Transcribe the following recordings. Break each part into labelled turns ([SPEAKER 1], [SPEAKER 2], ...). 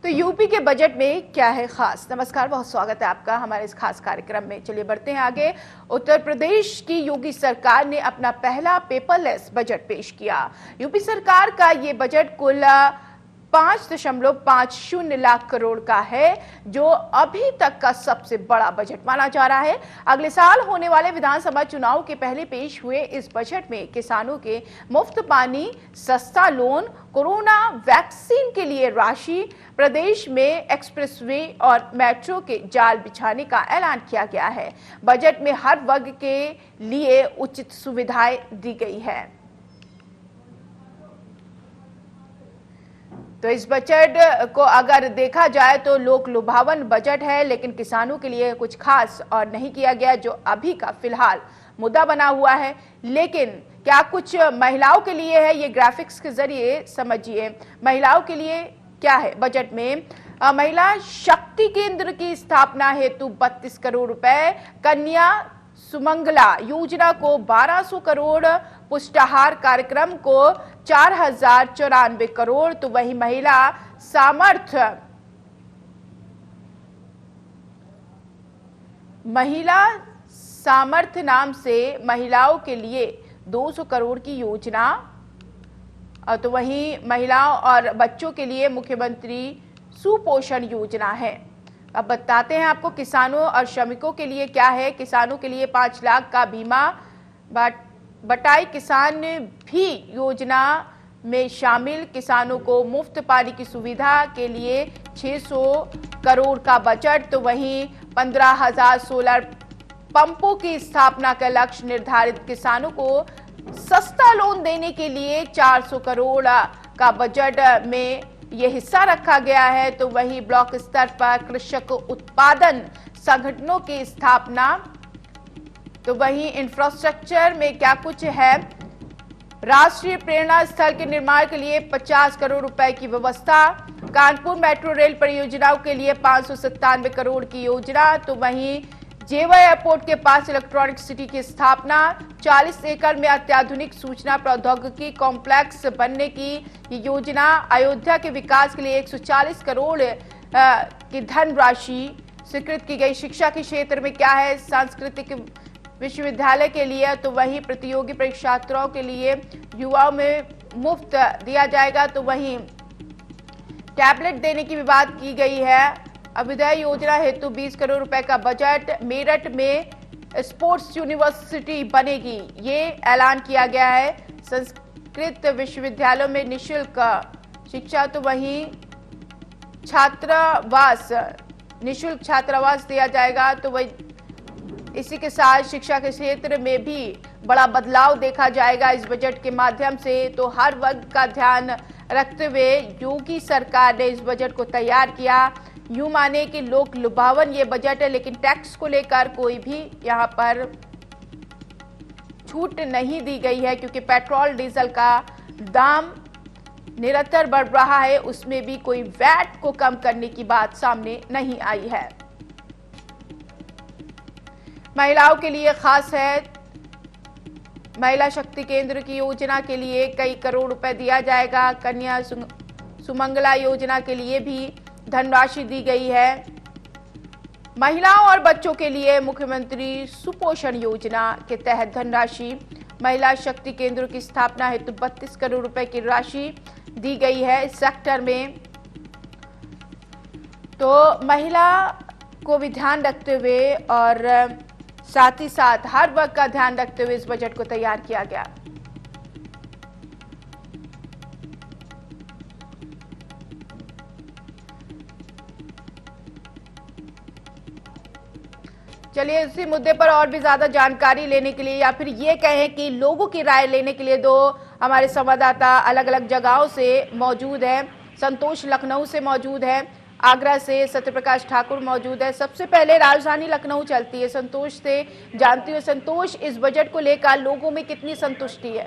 [SPEAKER 1] तो यूपी के बजट में क्या है खास। नमस्कार, बहुत स्वागत है आपका हमारे इस खास कार्यक्रम में। चलिए बढ़ते हैं आगे। उत्तर प्रदेश की योगी सरकार ने अपना पहला पेपरलेस बजट पेश किया। यूपी सरकार का ये बजट कुल 5.50 लाख करोड़ का है, जो अभी तक का सबसे बड़ा बजट माना जा रहा है। अगले साल होने वाले विधानसभा चुनाव के पहले पेश हुए इस बजट में किसानों के मुफ्त पानी, सस्ता लोन, कोरोना वैक्सीन के लिए राशि, प्रदेश में एक्सप्रेसवे और मेट्रो के जाल बिछाने का ऐलान किया गया है। बजट में हर वर्ग के लिए उचित सुविधाएं दी गई है। तो इस बजट को अगर देखा जाए तो लोक लुभावन बजट है, लेकिन किसानों के लिए कुछ खास और नहीं किया गया, जो अभी का फिलहाल मुद्दा बना हुआ है। लेकिन क्या कुछ महिलाओं के लिए है, ये ग्राफिक्स के जरिए समझिए। महिलाओं के लिए क्या है बजट में? महिला शक्ति केंद्र की स्थापना हेतु 32 करोड़ रुपए, कन्या सुमंगला योजना को 1200 करोड़, पुष्टाहार कार्यक्रम को 4094 करोड़। तो वही महिला सामर्थ्य नाम से महिलाओं के लिए 200 करोड़ की योजना। तो वहीं महिलाओं और बच्चों के लिए मुख्यमंत्री सुपोषण योजना है। अब बताते हैं आपको किसानों और श्रमिकों के लिए क्या है। किसानों के लिए 5 लाख का बीमा, बटाई किसान भी योजना में शामिल। किसानों को मुफ्त पानी की सुविधा के लिए 600 करोड़ का बजट। तो वहीं 15,000 सोलर पंपों की स्थापना का लक्ष्य निर्धारित। किसानों को सस्ता लोन देने के लिए 400 करोड़ का बजट में ये हिस्सा रखा गया है। तो वही ब्लॉक स्तर पर कृषक उत्पादन संगठनों की स्थापना। तो वही इंफ्रास्ट्रक्चर में क्या कुछ है। राष्ट्रीय प्रेरणा स्थल के निर्माण के लिए 50 करोड़ रुपए की व्यवस्था। कानपुर मेट्रो रेल परियोजनाओं के लिए 597 करोड़ की योजना। तो वहीं जेवर एयरपोर्ट के पास इलेक्ट्रॉनिक सिटी की स्थापना। 40 एकड़ में अत्याधुनिक सूचना प्रौद्योगिकी कॉम्प्लेक्स बनने की योजना। अयोध्या के विकास के लिए 140 करोड़ की धनराशि स्वीकृत की गई। शिक्षा के क्षेत्र में क्या है। सांस्कृतिक विश्वविद्यालय के लिए, तो वहीं प्रतियोगी परीक्षार्थियों के लिए युवाओं में मुफ्त दिया जाएगा। तो वहीं टैबलेट देने की भी बात की गई है। अभ्युदय योजना हेतु 20 करोड़ रुपए का बजट। मेरठ में स्पोर्ट्स यूनिवर्सिटी बनेगी, ये ऐलान किया गया है। संस्कृत विश्वविद्यालयों में निःशुल्क शिक्षा। तो वहीं छात्रावास, निःशुल्क छात्रावास दिया जाएगा। तो वही इसी के साथ शिक्षा के क्षेत्र में भी बड़ा बदलाव देखा जाएगा इस बजट के माध्यम से। तो हर वर्ग का ध्यान रखते हुए योगी सरकार ने इस बजट को तैयार किया। यूं माने कि लोक लुभावन ये बजट है, लेकिन टैक्स को लेकर कोई भी यहां पर छूट नहीं दी गई है, क्योंकि पेट्रोल डीजल का दाम निरंतर बढ़ रहा है। उसमें भी कोई वैट को कम करने की बात सामने नहीं आई है। महिलाओं के लिए खास है। महिला शक्ति केंद्र की योजना के लिए कई करोड़ रुपए दिया जाएगा। कन्या सुमंगला योजना के लिए भी धनराशि दी गई है। महिलाओं और बच्चों के लिए मुख्यमंत्री सुपोषण योजना के तहत धनराशि। महिला शक्ति केंद्र की स्थापना हेतु 32 करोड़ रुपए की राशि दी गई है इस सेक्टर में। तो महिला को भी ध्यान रखते हुए और साथ ही साथ हर वर्ग का ध्यान रखते हुए इस बजट को तैयार किया गया। चलिए इसी मुद्दे पर और भी ज्यादा जानकारी लेने के लिए, या फिर ये कहें कि लोगों की राय लेने के लिए, दो हमारे संवाददाता अलग अलग जगहों से मौजूद है। संतोष लखनऊ से मौजूद है, आगरा से सत्यप्रकाश ठाकुर मौजूद है। सबसे पहले राजधानी लखनऊ चलती है, संतोष से जानती हूँ। संतोष, इस बजट को लेकर लोगों में कितनी संतुष्टि है?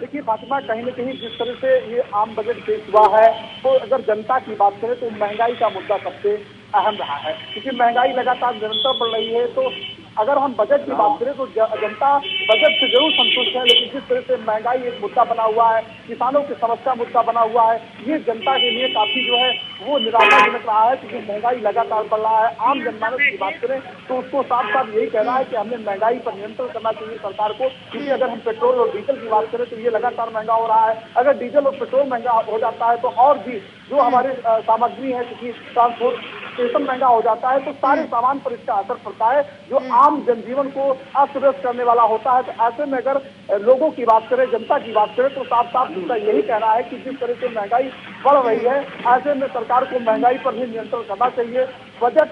[SPEAKER 2] देखिए फातिमा, कहीं न कहीं जिस तरह से ये आम बजट पेश हुआ है, तो अगर जनता की बात करें तो महंगाई का मुद्दा सबसे अहम रहा है, क्योंकि महंगाई लगातार निरंतर बढ़ रही है। तो अगर हम बजट की बात करें तो जनता बजट से जरूर संतुष्ट है, लेकिन जिस तरह से महंगाई एक मुद्दा बना हुआ है, किसानों की समस्या मुद्दा बना हुआ है, ये जनता के लिए काफी जो है वो निराशाजनक रहा है, क्योंकि महंगाई लगातार बढ़ रहा है। आम जनमानस की बात करें तो उसको साफ साफ यही कहना है कि हमें महंगाई पर नियंत्रण करना चाहिए सरकार को, क्योंकि अगर हम पेट्रोल और डीजल की बात करें तो ये लगातार महंगा हो रहा है। अगर डीजल और पेट्रोल महंगा हो जाता है तो और भी जो हमारे सामग्री है, क्योंकि ट्रांसपोर्टेशन महंगा हो जाता है तो सारे सामान पर इसका असर पड़ता है, जो आम जनजीवन को अस्त व्यस्त करने वाला होता है। तो ऐसे में अगर लोगों की बात करें, जनता की बात करें तो साफ साफ उसका यही कहना है कि जिस तरह से महंगाई बढ़ रही है, ऐसे में सरकार को महंगाई पर भी नियंत्रण करना चाहिए। बजट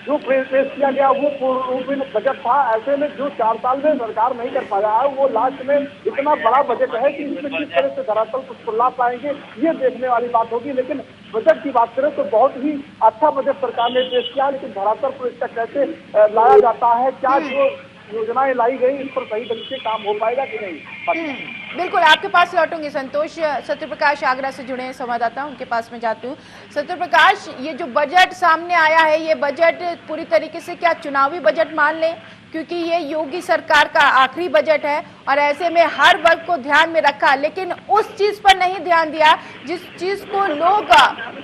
[SPEAKER 2] जो पेश किया गया वो पूर्ण बजट था, ऐसे में जो 4 साल में सरकार नहीं कर पाया है वो लास्ट में इतना बड़ा बजट है कि इसमें किस तरह से धरातल पर लाभ पाएंगे ये देखने वाली बात होगी। लेकिन बजट की बात करें तो बहुत ही अच्छा बजट सरकार ने पेश किया, लेकिन धरातल पर इसका कैसे लाया जाता है, क्या जो योजनाएं लाई गई इस पर सही ढंग से काम हो पाएगा कि नहीं।
[SPEAKER 1] बिल्कुल, आपके पास लौटूंगी संतोष। सत्यप्रकाश आगरा से जुड़े हैं संवाददाता, उनके पास में जाती हूँ। सत्यप्रकाश, ये जो बजट सामने आया है, ये बजट पूरी तरीके से क्या चुनावी बजट मान लें, क्योंकि ये योगी सरकार का आखिरी बजट है और ऐसे में हर वर्ग को ध्यान में रखा, लेकिन उस चीज पर नहीं ध्यान दिया जिस चीज को लोग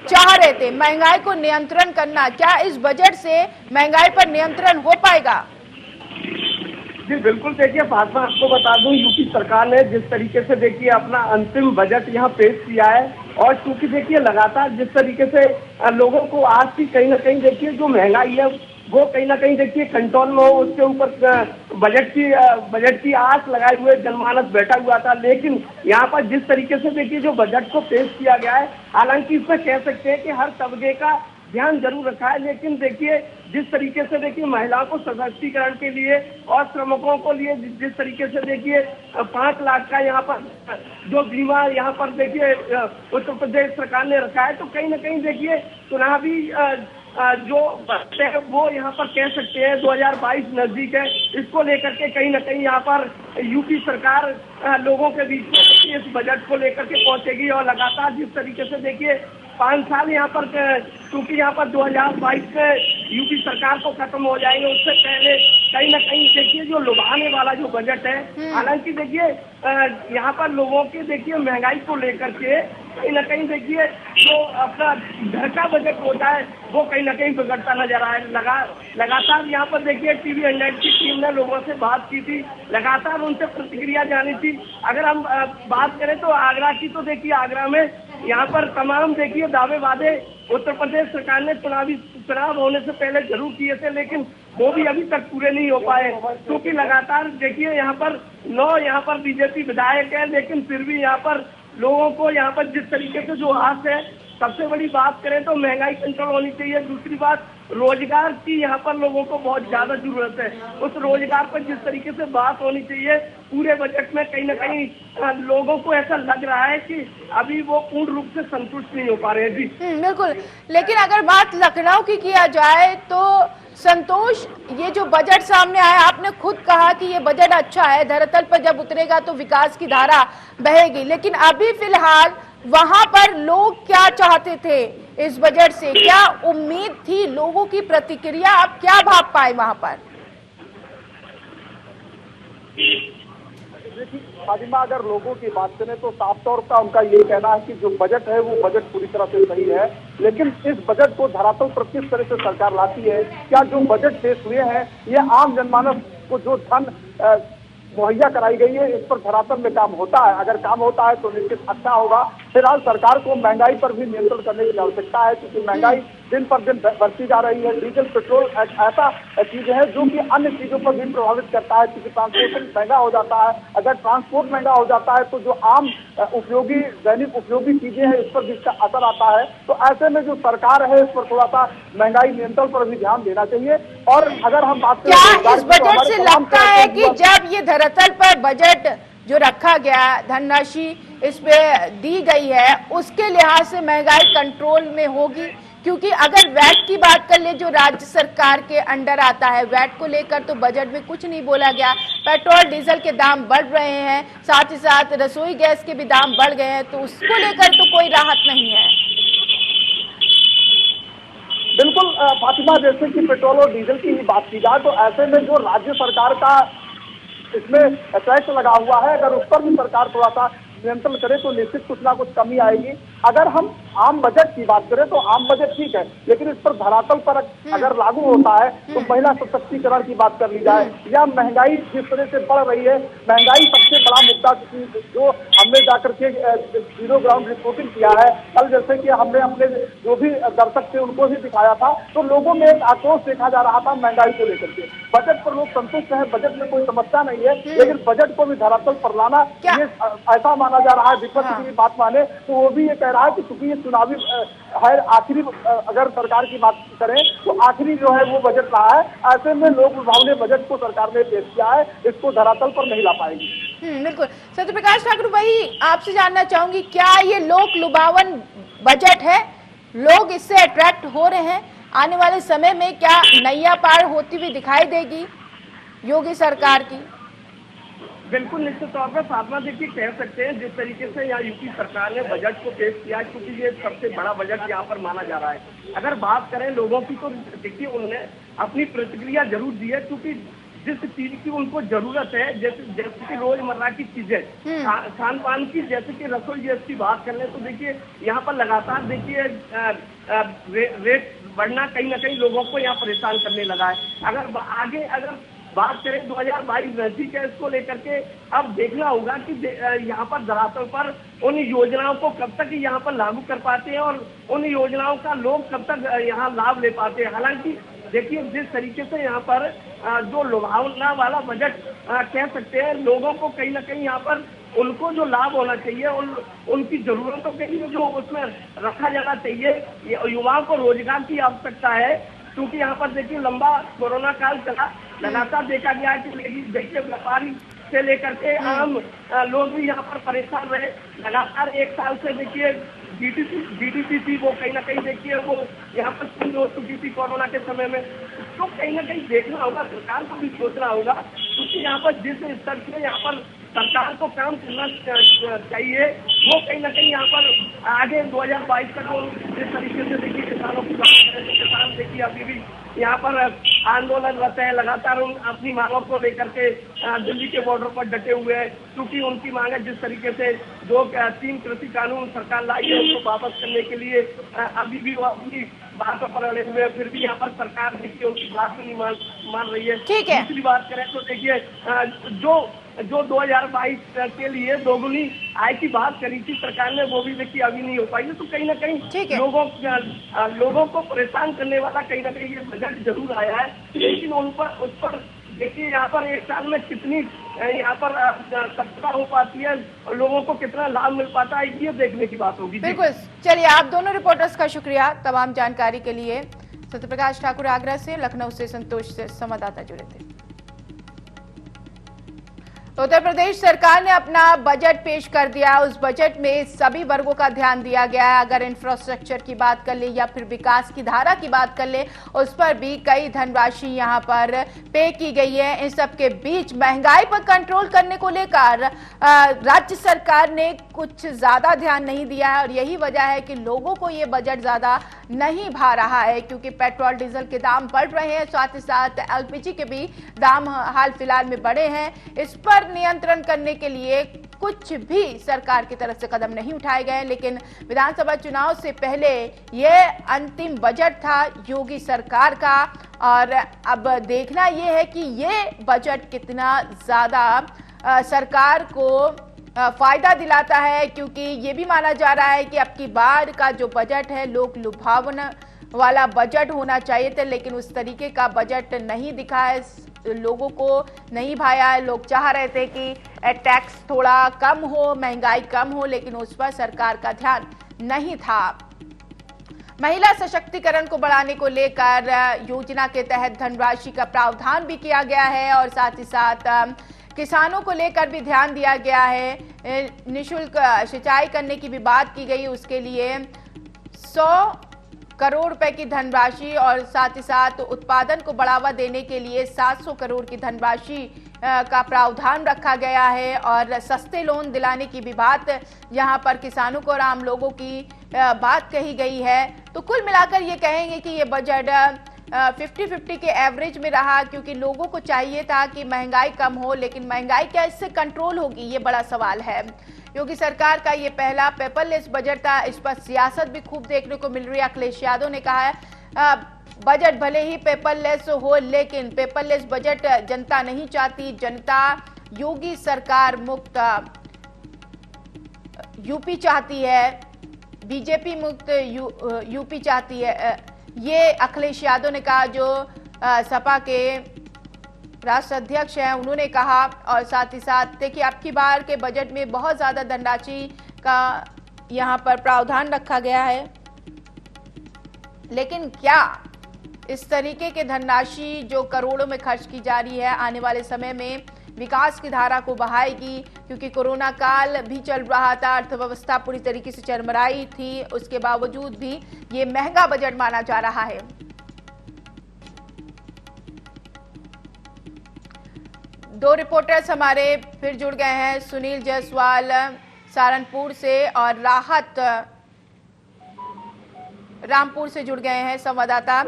[SPEAKER 1] चाह रहे थे, महंगाई को नियंत्रण करना। क्या इस बजट से महंगाई पर नियंत्रण हो पाएगा?
[SPEAKER 3] जी बिल्कुल, देखिए फातिमा, आपको बता दूं यूपी सरकार ने जिस तरीके से देखिए अपना अंतिम बजट यहाँ पेश किया है, और चूंकि देखिए लगातार जिस तरीके से लोगों को आज भी कहीं ना कहीं देखिए जो महंगाई है वो कहीं ना कहीं देखिए कंट्रोल में हो, उसके ऊपर बजट की आस लगाए हुए जनमानस बैठा हुआ था। लेकिन यहाँ पर जिस तरीके से देखिए जो बजट को पेश किया गया है, हालांकि इसमें कह सकते हैं कि हर तबके का ध्यान जरूर रखा है, लेकिन देखिए जिस तरीके से देखिए महिलाओं को सशक्तिकरण के लिए और श्रमिकों को लिए जिस तरीके से देखिए 5 लाख का यहाँ पर जो बीमा यहाँ पर देखिए उत्तर प्रदेश सरकार ने रखा है, तो कहीं ना कहीं देखिए चुनावी जो बातें हैं वो यहाँ पर कह सकते हैं 2022 नजदीक है, इसको लेकर के कहीं ना कहीं यहाँ पर यूपी सरकार लोगों के बीच में इस बजट को लेकर के पहुंचेगी। और लगातार जिस तरीके से देखिए 5 साल यहाँ पर, क्योंकि यहाँ पर 2022 में यूपी सरकार को खत्म हो जाएंगे, उससे पहले कहीं ना कहीं देखिए जो लुभाने वाला जो बजट है, हालांकि देखिए यहाँ पर लोगों के देखिए महंगाई को लेकर के कहीं ना कहीं देखिए जो अपना घर का बजट होता है वो कहीं ना कहीं बिगड़ता नजर आए। लगातार यहाँ पर देखिए टीवी 100 की टीम ने लोगों से बात की थी, लगातार उनसे प्रतिक्रिया जानी थी। अगर हम बात करें तो आगरा की, तो देखिए आगरा में यहाँ पर तमाम देखिए दावे वादे उत्तर प्रदेश सरकार ने चुनाव होने से पहले जरूर किए थे, लेकिन वो भी अभी तक पूरे नहीं हो पाए, क्योंकि लगातार देखिए यहाँ पर 9 यहाँ पर बीजेपी विधायक है, लेकिन फिर भी यहाँ पर लोगों को यहाँ पर जिस तरीके से जो आस है, सबसे बड़ी बात करें तो महंगाई कंट्रोल होनी चाहिए। दूसरी बात, रोजगार की यहाँ पर लोगों को बहुत ज्यादा जरूरत है, उस रोजगार पर जिस तरीके से बात होनी चाहिए पूरे बजट में, कहीं ना कहीं लोगों को ऐसा लग रहा है कि अभी वो पूर्ण रूप से संतुष्ट नहीं हो पा रहे हैं। जी
[SPEAKER 1] बिल्कुल, लेकिन अगर बात लखनऊ की किया जाए तो संतोष, ये जो बजट सामने आया, आपने खुद कहा कि ये बजट अच्छा है, धरातल पर जब उतरेगा तो विकास की धारा बहेगी, लेकिन अभी फिलहाल वहां पर लोग क्या चाहते थे इस बजट से, क्या उम्मीद थी, लोगों की प्रतिक्रिया आप क्या भाप पाए वहां पर?
[SPEAKER 2] देखिए फातिमा, अगर लोगों की बात करें तो साफ तौर पर उनका ये कहना है कि जो बजट है वो बजट पूरी तरह से सही है, लेकिन इस बजट को धरातल पर किस तरह से सरकार लाती है, क्या जो बजट पेश हुए हैं ये आम जनमानस को जो धन मुहैया कराई गई है इस पर धरातल में काम होता है? अगर काम होता है तो निश्चित अच्छा होगा। फिलहाल सरकार को महंगाई पर भी नियंत्रण करने की आवश्यकता है, क्योंकि महंगाई दिन पर दिन बढ़ती जा रही है। डीजल पेट्रोल ऐसा चीज है जो कि अन्य चीजों पर भी प्रभावित करता है, क्योंकि ट्रांसपोर्टेशन महंगा हो जाता है। अगर ट्रांसपोर्ट महंगा हो जाता है तो जो आम उपयोगी दैनिक उपयोगी चीजें हैं इस पर भी इसका असर आता है। तो ऐसे में जो सरकार है इस पर थोड़ा सा महंगाई नियंत्रण पर भी ध्यान देना चाहिए। और अगर हम बात करें
[SPEAKER 1] क्या इस बजट से लगता है कि जब ये धरातल पर बजट जो रखा गया, धनराशि इस पे दी गई है, उसके लिहाज से महंगाई कंट्रोल में होगी? क्योंकि अगर वैट की बात कर ले जो राज्य सरकार के अंडर आता है, वैट को लेकर तो बजट में कुछ नहीं बोला गया। पेट्रोल डीजल के दाम बढ़ रहे हैं, साथ ही साथ रसोई गैस के भी दाम बढ़ गए हैं, तो उसको लेकर तो कोई राहत नहीं है।
[SPEAKER 2] बिल्कुल बिल्कुल फातिमा, जैसे कि पेट्रोल और डीजल की ही बात की जाए तो ऐसे में जो राज्य सरकार का इसमें टैक्स लगा हुआ है, अगर उस पर भी सरकार थोड़ा सा नियंत्रण करे तो निश्चित कुछ ना कुछ कमी आएगी। अगर हम आम बजट की बात करें तो आम बजट ठीक है, लेकिन इस पर धरातल पर अगर लागू होता है तो महिला सशक्तिकरण की बात कर ली जाए या महंगाई जिस तरह से बढ़ रही है, महंगाई सबसे बड़ा मुद्दा जो हमने जाकर के जीरो ग्राउंड रिपोर्टिंग किया है कल, जैसे कि हमने अपने जो भी दर्शक थे उनको भी दिखाया था, तो लोगों में एक आक्रोश देखा जा रहा था महंगाई को लेकर के। बजट पर लोग संतुष्ट है, बजट में कोई समस्या नहीं है, लेकिन बजट को भी धरातल पर लाना ये ऐसा माना जा रहा है, विपक्ष की भी बात माने तो वो भी ये कह रहा है कि चूंकि ये चुनावी है, आखिरी अगर सरकार की बात करें तो आखिरी जो है वो बजट रहा है, ऐसे में लोक लुभावने बजट को सरकार ने पेश किया है, इसको धरातल पर नहीं ला पाएगी।
[SPEAKER 1] बिल्कुल। सत्यप्रकाश ठाकुर, वही आपसे जानना चाहूंगी, क्या ये लोक लुभावन बजट है? लोग इससे अट्रैक्ट हो रहे हैं? आने वाले समय में क्या नैया पार होती हुई दिखाई देगी योगी सरकार की?
[SPEAKER 3] बिल्कुल निश्चित तौर पर फातिमा, देखिए कह सकते हैं जिस तरीके से यहाँ यूपी सरकार ने बजट को पेश किया, क्योंकि ये सबसे बड़ा बजट यहाँ पर माना जा रहा है। अगर बात करें लोगों की तो देखिए उन्होंने अपनी प्रतिक्रिया जरूर दी है, क्योंकि जिस चीज की उनको जरूरत है, जैसे कि रोजमर्रा की चीजें, खान पान की, जैसे कि रसोई गैस की बात कर ले तो देखिए यहाँ पर लगातार देखिए रेट बढ़ना कहीं ना कहीं लोगों को यहाँ परेशान करने लगा है। अगर बात करें 2022 नजदीक है, इसको लेकर के अब देखना होगा कि यहाँ पर धरातल पर उन योजनाओं को कब तक यहाँ पर लागू कर पाते हैं और उन योजनाओं का लोग कब तक यहाँ लाभ ले पाते हैं। हालांकि देखिए जिस तरीके से यहाँ पर जो लुभावना वाला बजट कह सकते हैं, लोगों को कहीं ना कहीं यहाँ पर उनको जो लाभ होना चाहिए, उनकी जरूरतों के लिए जो उसमें रखा जाना चाहिए, युवाओं को रोजगार की आवश्यकता है, क्योंकि यहाँ पर देखिए लंबा कोरोना काल चला, लगातार देखा गया है कि देखिए व्यापारी से लेकर के आम लोग भी यहाँ पर परेशान रहे। लगातार एक साल से देखिए जीडीपी थी वो कहीं ना कहीं देखिए वो यहाँ पर शून्य हो चुकी थी कोरोना के समय में। तो कहीं ना कहीं देखना होगा, सरकार को भी सोचना होगा, क्योंकि यहाँ पर जिस स्तर से यहाँ पर सरकार को काम करना चाहिए वो कहीं ना कहीं यहाँ पर आगे 2022 तक वो जिस तरीके से देखिए किसानों की बात करें तो किसान देखिए अभी भी यहाँ पर आंदोलनरत है, लगातार अपनी मांगों को लेकर के दिल्ली के बॉर्डर पर डटे हुए हैं, क्योंकि उनकी मांगे जिस तरीके से जो 3 कृषि कानून सरकार लाई है उसको वापस करने के लिए अभी भी वो अपनी बात पर अड़े हुए हैं, फिर भी यहाँ पर सरकार देखिए उनकी बात नहीं मान रही है।
[SPEAKER 1] ठीक है।
[SPEAKER 3] दूसरी बात करें तो देखिए जो 2022 के लिए दोगुनी आय की बात करी थी सरकार ने, वो भी देखिए अभी नहीं हो पाई है। तो कहीं ना कहीं लोगों को परेशान करने वाला कहीं ना कहीं ये बजट जरूर आया है, लेकिन उस पर देखिए यहाँ पर एक साल में कितनी यहाँ पर सत्ता हो पाती है, लोगों को कितना लाभ मिल पाता है, ये देखने की बात होगी।
[SPEAKER 1] बिल्कुल। चलिए, आप दोनों रिपोर्टर्स का शुक्रिया तमाम जानकारी के लिए। सत्यप्रकाश ठाकुर आगरा से, लखनऊ से संतोष से संवाददाता जुड़े थे। उत्तर प्रदेश सरकार ने अपना बजट पेश कर दिया। उस बजट में सभी वर्गों का ध्यान दिया गया है। अगर इंफ्रास्ट्रक्चर की बात कर ले या फिर विकास की धारा की बात कर ले, उस पर भी कई धनराशि यहां पर पे की गई है। इन सब के बीच महंगाई पर कंट्रोल करने को लेकर राज्य सरकार ने कुछ ज्यादा ध्यान नहीं दिया है और यही वजह है कि लोगों को ये बजट ज्यादा नहीं भा रहा है, क्योंकि पेट्रोल डीजल के दाम बढ़ रहे हैं, साथ ही साथ एलपीजी के भी दाम हाल फिलहाल में बढ़े हैं। इस पर नियंत्रण करने के लिए कुछ भी सरकार की तरफ से कदम नहीं उठाए गए, लेकिन विधानसभा चुनाव से पहले यह अंतिम बजट था योगी सरकार का और अब देखना यह है कि ये बजट कितना ज्यादा सरकार को फायदा दिलाता है, क्योंकि ये भी माना जा रहा है कि अब की बार का जो बजट है लोक लुभावन वाला बजट होना चाहिए था, लेकिन उस तरीके का बजट नहीं दिखा है, लोगों को नहीं भाया है। लोग चाह रहे थे कि टैक्स थोड़ा कम हो, महंगाई कम हो, लेकिन उस पर सरकार का ध्यान नहीं था। महिला सशक्तिकरण को बढ़ाने को लेकर योजना के तहत धनराशि का प्रावधान भी किया गया है और साथ ही साथ किसानों को लेकर भी ध्यान दिया गया है। निःशुल्क सिंचाई करने की भी बात की गई, उसके लिए 100 करोड़ रुपए की धनराशि और साथ ही साथ उत्पादन को बढ़ावा देने के लिए 700 करोड़ की धनराशि का प्रावधान रखा गया है और सस्ते लोन दिलाने की भी बात यहाँ पर किसानों को और आम लोगों की बात कही गई है। तो कुल मिलाकर ये कहेंगे कि ये बजट 50-50 के एवरेज में रहा, क्योंकि लोगों को चाहिए था कि महंगाई कम हो, लेकिन महंगाई क्या इससे कंट्रोल होगी, ये बड़ा सवाल है। योगी सरकार का ये पहला पेपरलेस बजट था, इस पर सियासत भी खूब देखने को मिल रही है। अखिलेश यादव ने कहा है बजट भले ही पेपरलेस हो, लेकिन पेपरलेस बजट जनता नहीं चाहती, जनता योगी सरकार मुक्त यूपी चाहती है, बीजेपी मुक्त यूपी चाहती है। ये अखिलेश यादव ने कहा, जो सपा के राष्ट्रीय अध्यक्ष हैं, उन्होंने कहा। और साथ ही साथ देखिए, अब की बार के बजट में बहुत ज्यादा धनराशि का यहाँ पर प्रावधान रखा गया है, लेकिन क्या इस तरीके के धनराशि जो करोड़ों में खर्च की जा रही है आने वाले समय में विकास की धारा को बहाएगी? क्योंकि कोरोना काल भी चल रहा था, अर्थव्यवस्था पूरी तरीके से चरमराई थी, उसके बावजूद भी ये महंगा बजट माना जा रहा है। दो रिपोर्टर्स हमारे फिर जुड़ गए हैं, सुनील जायसवाल सहारनपुर से और राहत रामपुर से जुड़ गए हैं संवाददाता।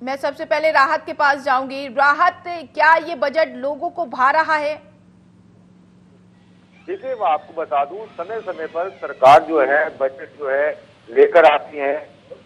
[SPEAKER 1] मैं सबसे पहले राहत के पास जाऊंगी। राहत, क्या ये बजट लोगों को भा रहा है?
[SPEAKER 4] देखिए, मैं आपको बता दूं, समय समय पर सरकार जो है बजट जो है लेकर आती है,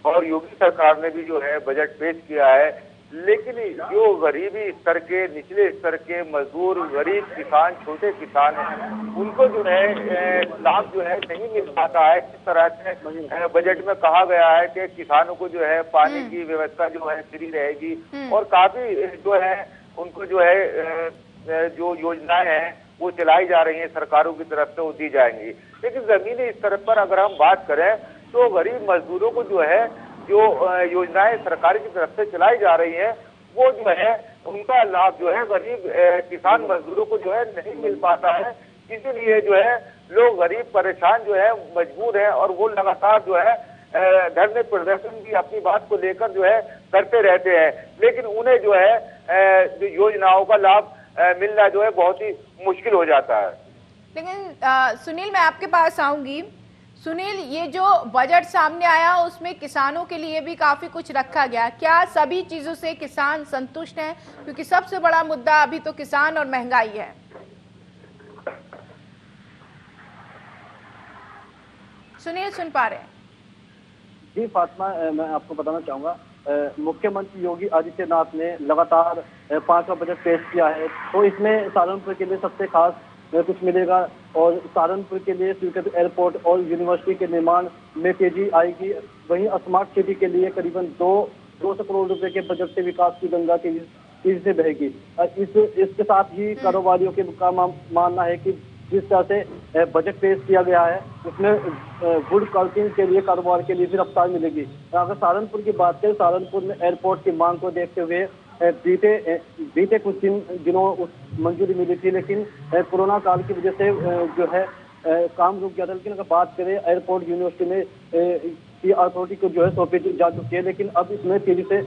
[SPEAKER 4] और योगी सरकार ने भी जो है बजट पेश किया है, लेकिन जो गरीबी स्तर के, निचले स्तर के मजदूर, गरीब किसान, छोटे किसान हैं, उनको जो है लाभ जो है नहीं मिल पाता है। किस तरह से बजट में कहा गया है कि किसानों को जो है पानी की व्यवस्था जो है फ्री रहेगी, और काफी जो है उनको जो है जो योजनाएं हैं वो चलाई जा रही हैं सरकारों की तरफ से, वो दी जाएंगी। लेकिन जमीनी स्तर पर अगर हम बात करें तो गरीब मजदूरों को जो है जो योजनाएं सरकार की तरफ से चलाई जा रही हैं, वो जो है उनका लाभ जो है गरीब किसान मजदूरों को जो है नहीं मिल पाता है। इसीलिए जो है लोग गरीब परेशान जो है मजबूर है, और वो लगातार जो है धरने प्रदर्शन भी अपनी बात को लेकर जो है करते रहते हैं, लेकिन उन्हें जो है जो योजनाओं का लाभ मिलना जो है बहुत ही मुश्किल हो जाता है।
[SPEAKER 1] लेकिन सुनील, मैं आपके पास आऊंगी। सुनील, ये जो बजट सामने आया उसमें किसानों के लिए भी काफी कुछ रखा गया, क्या सभी चीजों से किसान संतुष्ट हैं? क्योंकि सबसे बड़ा मुद्दा अभी तो किसान और महंगाई है। सुनील, सुन पा रहे हैं?
[SPEAKER 2] जी फातिमा, मैं आपको बताना चाहूंगा, मुख्यमंत्री योगी आदित्यनाथ ने लगातार 5वां बजट पेश किया है, तो इसमें सहारनपुर के लिए सबसे खास कुछ मिलेगा, और सहारनपुर के लिए स्वीकृत एयरपोर्ट और यूनिवर्सिटी के निर्माण में तेजी आएगी। वहीं स्मार्ट सिटी के लिए करीबन 200 करोड़ रुपए के बजट से विकास की गंगा तेजी से बहेगी। इसके साथ ही कारोबारियों का मानना है कि जिस तरह से बजट पेश किया गया है उसमें गुड क्वालिटी के लिए कारोबार के लिए भी रफ्तार मिलेगी। अगर सहारनपुर की बात करें, सहारनपुर में एयरपोर्ट की मांग को देखते हुए बीते कुछ दिनों उस मंजूरी मिली थी, लेकिन कोरोना काल की वजह से जो है काम रुक गया था। लेकिन अगर बात करें एयरपोर्ट यूनिवर्सिटी में की अथॉरिटी को जो है सौंपी जा चुकी है, लेकिन अब इसमें तेजी से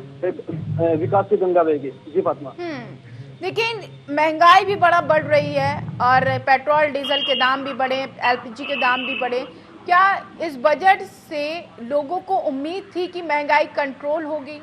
[SPEAKER 2] विकास की गंगा बहेगी। जी फातिमा।
[SPEAKER 1] लेकिन महंगाई भी बड़ा बढ़ रही है, और पेट्रोल डीजल के दाम भी बढ़े, एलपीजी के दाम भी बढ़े। क्या इस बजट से लोगों को उम्मीद थी कि महंगाई कंट्रोल होगी?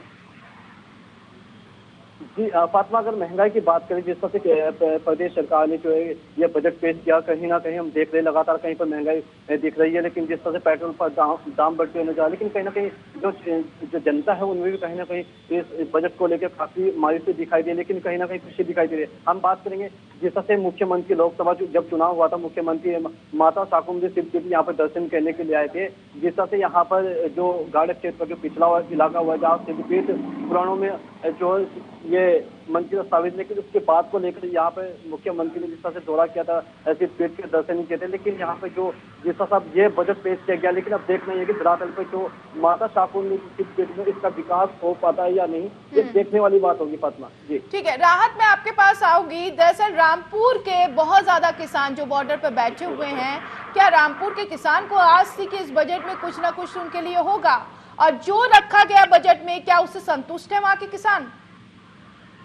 [SPEAKER 2] जी फातिमा, अगर महंगाई की बात करें, जिस तरह से प्रदेश सरकार ने जो है ये बजट पेश किया, कहीं ना कहीं हम देख रहे हैं लगातार कहीं पर महंगाई दिख रही है, लेकिन जिस तरह से पेट्रोल पर दाम बढ़ते हुए नजर, लेकिन कहीं ना कहीं जो जनता है उनमें भी कहीं ना कहीं इस बजट को लेकर काफी मायूसी दिखाई दी, लेकिन कहीं ना कहीं खुशी दिखाई दे रही है। हम बात करेंगे जिस तरह से मुख्यमंत्री लोकसभा जब चुनाव हुआ था, मुख्यमंत्री माता शाकुंभरी शिवजी यहाँ पर दर्शन करने के लिए आए थे। जिस तरह से यहाँ पर जो गार्ड क्षेत्र जो पिछड़ा हुआ इलाका हुआ, जहाँ सिद्धपीठ पुराणों में जो ये मंदिर स्थापित, लेकिन उसके बाद को लेकर यहाँ पे मुख्यमंत्री ने जिस तरह से दौरा किया था, ऐसे पेट के दर्शन नहीं किए थे, लेकिन यहाँ पे जो जिस तरह से ये बजट पेश किया गया, लेकिन अब देखना है कि धरातल पे जो माता शाकुंभरी पेट में इसका विकास हो पाता है या नहीं, ये देखने वाली बात होगी फातिमा। जी ठीक
[SPEAKER 1] है, राहत मैं आपके पास आऊंगी। दरअसल रामपुर के बहुत ज्यादा किसान जो बॉर्डर पर बैठे हुए हैं, क्या रामपुर के किसान को आस थी कि इस बजट में कुछ ना कुछ उनके लिए होगा, और जो रखा गया बजट में क्या उससे संतुष्ट है वहाँ के किसान?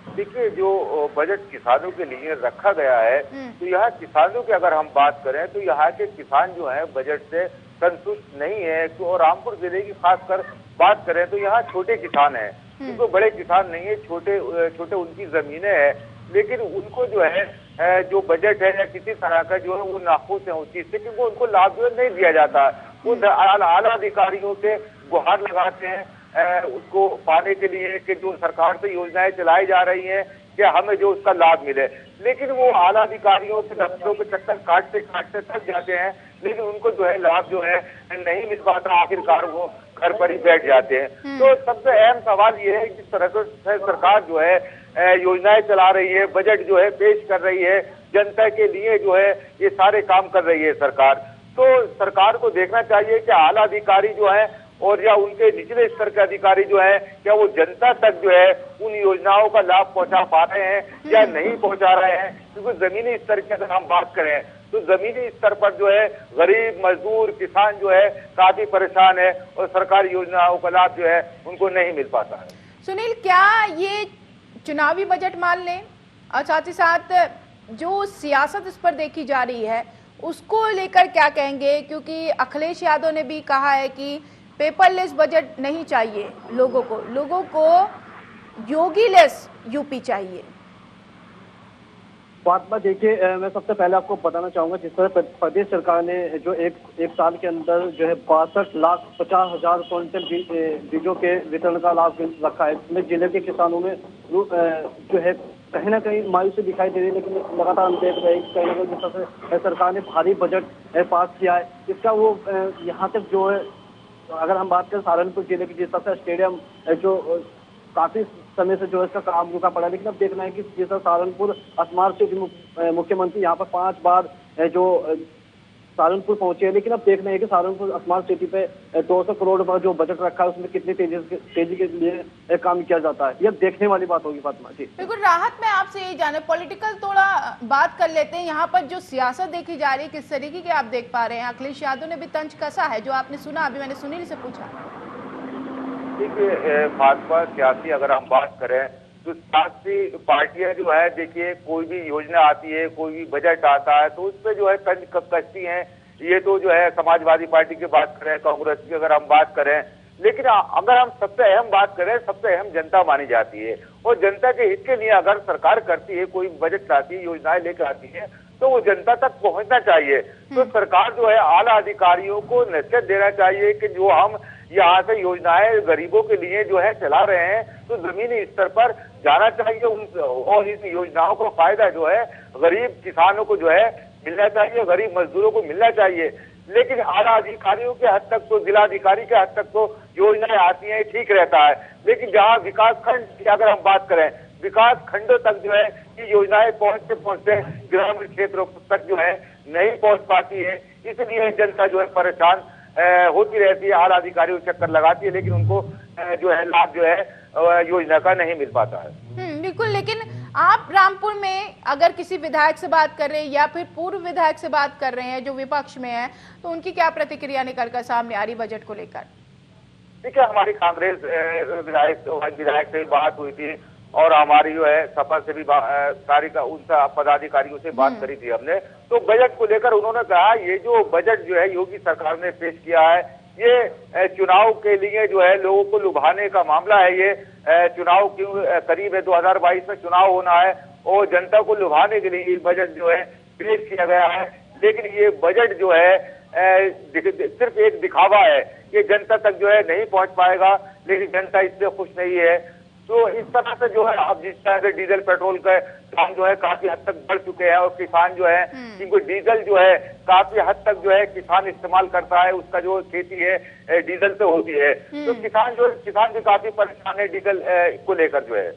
[SPEAKER 4] देखिए, जो बजट किसानों के लिए रखा गया है, तो यहाँ किसानों की अगर हम बात करें तो यहाँ के किसान जो है बजट से संतुष्ट नहीं है। तो रामपुर जिले की खासकर बात करें तो यहाँ छोटे किसान हैं, उनको बड़े किसान नहीं है, छोटे छोटे उनकी जमीनें हैं, लेकिन उनको जो है जो बजट है या किसी तरह का जो है वो नाखुश है उस चीज से, क्योंकि उनको लाभ जो है नहीं दिया जाता। वो आला अधिकारियों से गुहार लगाते हैं उसको पाने के लिए कि जो सरकार से योजनाएं चलाई जा रही हैं कि हमें जो उसका लाभ मिले, लेकिन वो आला अधिकारियों के दफ्तरों के चक्कर काटते काटते थक जाते हैं, लेकिन उनको जो है लाभ जो है नहीं मिल पाता, आखिरकार वो घर पर ही बैठ जाते हैं। तो सबसे अहम सवाल ये है कि जिस तरह से सरकार जो है योजनाएं चला रही है, बजट जो है पेश कर रही है, जनता के लिए जो है ये सारे काम कर रही है सरकार, तो सरकार को देखना चाहिए कि आला अधिकारी जो है और या उनके निचले स्तर के अधिकारी जो है क्या वो जनता तक जो है उन योजनाओं का लाभ पहुंचा पा रहे हैं या नहीं पहुंचा रहे हैं। क्योंकि जमीनी स्तर की अगर हम बात करें तो जमीनी स्तर पर जो है गरीब मजदूर किसान जो है काफी परेशान है और सरकारी योजनाओं का लाभ जो है उनको नहीं मिल पाता है।
[SPEAKER 1] सुनील, क्या ये चुनावी बजट मान लें और साथ ही साथ जो सियासत इस पर देखी जा रही है उसको लेकर क्या कहेंगे? क्योंकि अखिलेश यादव ने भी कहा है कि पेपरलेस बजट नहीं चाहिए, लोगों को योगी लेस यूपी चाहिए।
[SPEAKER 5] फातिमा, देखिए मैं सबसे पहले आपको बताना चाहूंगा जिस तरह प्रदेश सरकार ने जो एक साल के अंदर जो है 62,50,000 क्विंटल बीजों के वितरण का लाभ रखा है, इसमें जिले के किसानों में जो है कहीं ना कहीं मायूसी दिखाई दे रही है, लेकिन लगातार हम देख रहे हैं कहीं ना कहीं जिस तरह से सरकार ने भारी बजट पास किया है, इसका वो यहाँ तक जो है अगर हम बात करें सहारनपुर जिले की जिस तरह से स्टेडियम जो काफी समय से जो है इसका काम रुका पड़ा, लेकिन अब देखना है कि जिस तरह सहारनपुर अस्मार से मुख्यमंत्री यहाँ पर 5 बार जो सहारनपुर पहुंचे हैं, लेकिन अब देखना है कि सहारनपुर स्मार्ट सिटी पे 200 करोड़ का जो बजट रखा है उसमें कितनी तेजी के लिए काम किया जाता है, यह देखने वाली बात होगी। फातिमा जी
[SPEAKER 1] बिल्कुल, राहत मैं आपसे यही जाने पॉलिटिकल थोड़ा बात कर लेते हैं। यहाँ पर जो सियासत देखी जा रही है किस तरीके की आप देख पा रहे हैं? अखिलेश यादव ने भी तंज कसा है, जो आपने सुना अभी मैंने सुनील से पूछा।
[SPEAKER 4] देखिए फातिमा, सियासी अगर हम बात करें तो सियासी पार्टियां जो है देखिए कोई भी योजना आती है, कोई भी बजट आता है तो उस पर जो है तंज कसती हैं। ये तो जो है समाजवादी पार्टी की बात करें, कांग्रेस की अगर हम बात करें, लेकिन अगर हम सबसे अहम बात करें, सबसे अहम जनता मानी जाती है और जनता के हित के लिए अगर सरकार करती है, कोई बजट लाती है, योजनाएं लेकर आती है तो वो जनता तक पहुंचना चाहिए। तो सरकार जो है आला अधिकारियों को नसीहत देना चाहिए कि जो हम यहाँ से योजनाएं गरीबों के लिए जो है चला रहे हैं तो जमीनी स्तर पर जाना चाहिए और इन योजनाओं का फायदा जो है गरीब किसानों को जो है मिलना चाहिए, गरीब मजदूरों को मिलना चाहिए। लेकिन आला अधिकारियों के हद तक तो, जिलाधिकारी के हद तक तो योजनाएं आती हैं, ठीक रहता है, लेकिन जहाँ विकास खंड की अगर हम बात करें, विकास खंडों तक जो है ये योजनाएं पहुंचते पहुंचते ग्रामीण क्षेत्रों तक जो है नहीं पहुंच पाती है, इसलिए जनता जो है परेशान होती रहती है, आला अधिकारियों चक्कर लगाती है, लेकिन उनको जो है लाभ जो है योजना का नहीं मिल पाता है।
[SPEAKER 1] बिल्कुल, लेकिन आप रामपुर में अगर किसी विधायक से बात कर रहे हैं या फिर पूर्व विधायक से बात कर रहे हैं जो विपक्ष में है, तो उनकी क्या प्रतिक्रिया निकलकर सामने आ रही बजट को लेकर?
[SPEAKER 4] देखिए हमारी कांग्रेस विधायक से बात हुई थी और हमारी जो है सपा से भी उनसे पदाधिकारियों से बात करी थी हमने, तो बजट को लेकर उन्होंने कहा ये जो बजट जो है योगी सरकार ने पेश किया है ये चुनाव के लिए जो है लोगों को लुभाने का मामला है। ये चुनाव क्यों करीब है, 2022 में चुनाव होना है और जनता को लुभाने के लिए ये बजट जो है पेश किया गया है, लेकिन ये बजट जो है सिर्फ एक दिखावा है, ये जनता तक जो है नहीं पहुंच पाएगा, लेकिन जनता इससे खुश नहीं है। तो इस तरह से जो है अब जिस तरह से डीजल पेट्रोल का दाम जो है काफी हद तक बढ़ चुके हैं और किसान जो है इनको डीजल जो है काफी हद तक जो है किसान इस्तेमाल करता है, उसका जो खेती है डीजल से होती है, तो किसान भी काफी परेशान है डीजल को लेकर जो है।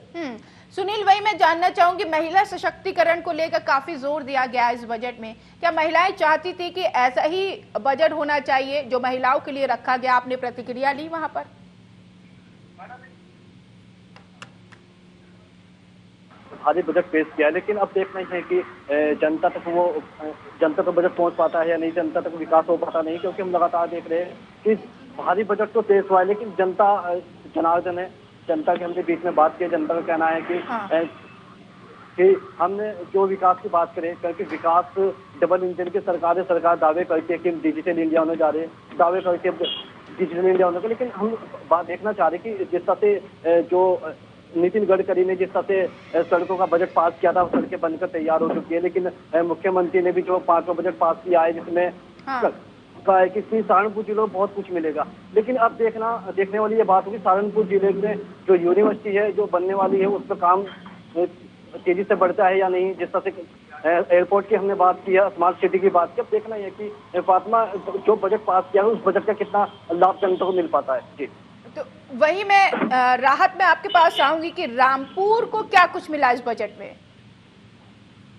[SPEAKER 1] सुनील, वही मैं जानना चाहूंगी, महिला सशक्तिकरण को लेकर काफी जोर दिया गया इस बजट में, क्या महिलाएं चाहती थी कि ऐसा ही बजट होना चाहिए जो महिलाओं के लिए रखा गया? आपने प्रतिक्रिया ली वहां पर?
[SPEAKER 5] भारी बजट पेश किया है, लेकिन अब देखना है कि जनता तक बजट पहुंच पाता है या नहीं, जनता तक विकास हो पाता नहीं, क्योंकि हम लगातार देख रहे हैं कि भारी बजट तो पेश हुआ है, लेकिन जनता जनार्दन है, जनता के हमने बीच में बात की, जनता का कहना है कि कि हमने जो विकास की बात करें, क्योंकि विकास डबल इंजन की सरकार है, सरकार दावे करती है कि हम डिजिटल इंडिया होने जा रहे हैं, दावे करती है डिजिटल इंडिया होने का, लेकिन हम बात देखना चाह रहे हैं कि जिस तरह से जो नितिन गडकरी ने जिस तरह से सड़कों का बजट पास किया था, सड़कें बनकर तैयार हो चुकी है, लेकिन मुख्यमंत्री ने भी जो 5वां बजट पास किया है जिसमें कहा है कि सहारनपुर जिले में बहुत कुछ मिलेगा, लेकिन अब देखने वाली ये बात होगी सहारनपुर जिले में जो यूनिवर्सिटी है जो बनने वाली है उस पर काम तेजी से बढ़ता है या नहीं। जिस तरह से एयरपोर्ट की हमने बात की है, स्मार्ट सिटी की बात की, अब देखना है कि फातिमा जो बजट पास किया है उस बजट का कितना लाभ जनता को मिल पाता है। जी,
[SPEAKER 1] तो वही मैं राहत में आपके पास आऊंगी कि रामपुर को क्या कुछ मिला इस बजट में?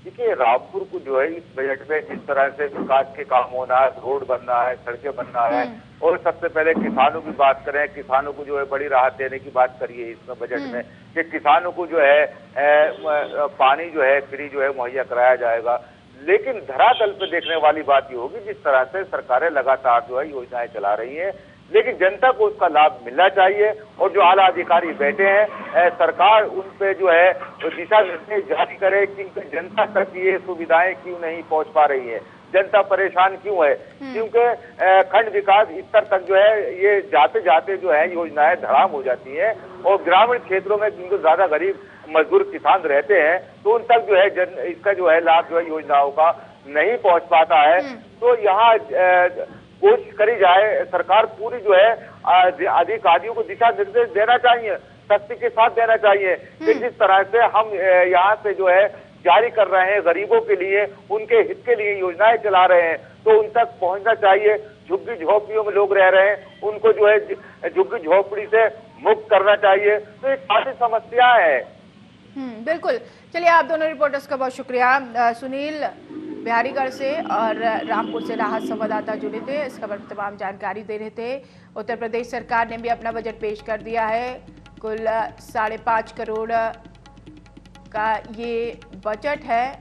[SPEAKER 4] देखिए, रामपुर को जो है इस बजट में जिस तरह से विकास के काम होना है, रोड बनना है, सड़कें बनना है, और सबसे पहले किसानों की बात करें, किसानों को जो है बड़ी राहत देने की बात करिए इसमें बजट में कि किसानों को जो है पानी जो है फ्री जो है मुहैया कराया जाएगा। लेकिन धरातल पे देखने वाली बात ये होगी जिस तरह से सरकारें लगातार जो है योजनाएं चला रही हैं, लेकिन जनता को उसका लाभ मिलना चाहिए। और जो आला अधिकारी बैठे हैं, सरकार उन पे जो है दिशा निर्देश जारी करे कि जनता तक ये सुविधाएं क्यों नहीं पहुंच पा रही है, जनता परेशान क्यों है, क्योंकि खंड विकास स्तर तक जो है ये जाते जाते जो है योजनाएं धड़ाम हो जाती है, और ग्रामीण क्षेत्रों में जिनको ज्यादा गरीब मजदूर किसान रहते हैं तो उन तक जो है इसका जो है लाभ जो है योजनाओं का नहीं पहुंच पाता है। तो यहाँ कोशिश करी जाए, सरकार पूरी जो है अधिकारियों को दिशा निर्देश देना चाहिए, सख्ती के साथ देना चाहिए कि जिस तरह से हम यहाँ से जो है जारी कर रहे हैं गरीबों के लिए, उनके हित के लिए योजनाएं चला रहे हैं, तो उन तक पहुंचना चाहिए। झुग्गी झोपड़ियों में लोग रह रहे हैं, उनको जो है झुग्गी झोपड़ी से मुक्त करना चाहिए। तो ये काफी समस्याएं हैं।
[SPEAKER 1] बिल्कुल। चलिए, आप दोनों रिपोर्टर्स का बहुत शुक्रिया। सुनील बिहारीगढ़ से और रामपुर से राहत संवाददाता जुड़े थे, इस खबर पर तमाम जानकारी दे रहे थे। उत्तर प्रदेश सरकार ने भी अपना बजट पेश कर दिया है। कुल 5.5 करोड़ का ये बजट है,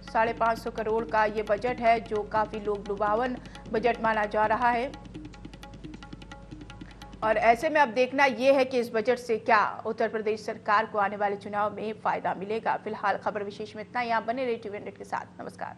[SPEAKER 1] 550 करोड़ का ये बजट है, जो काफ़ी लोक लुभावन बजट माना जा रहा है। और ऐसे में अब देखना यह है कि इस बजट से क्या उत्तर प्रदेश सरकार को आने वाले चुनाव में फायदा मिलेगा। फिलहाल खबर विशेष में इतना ही। आप बने रहिए टीवी 100 के साथ। नमस्कार।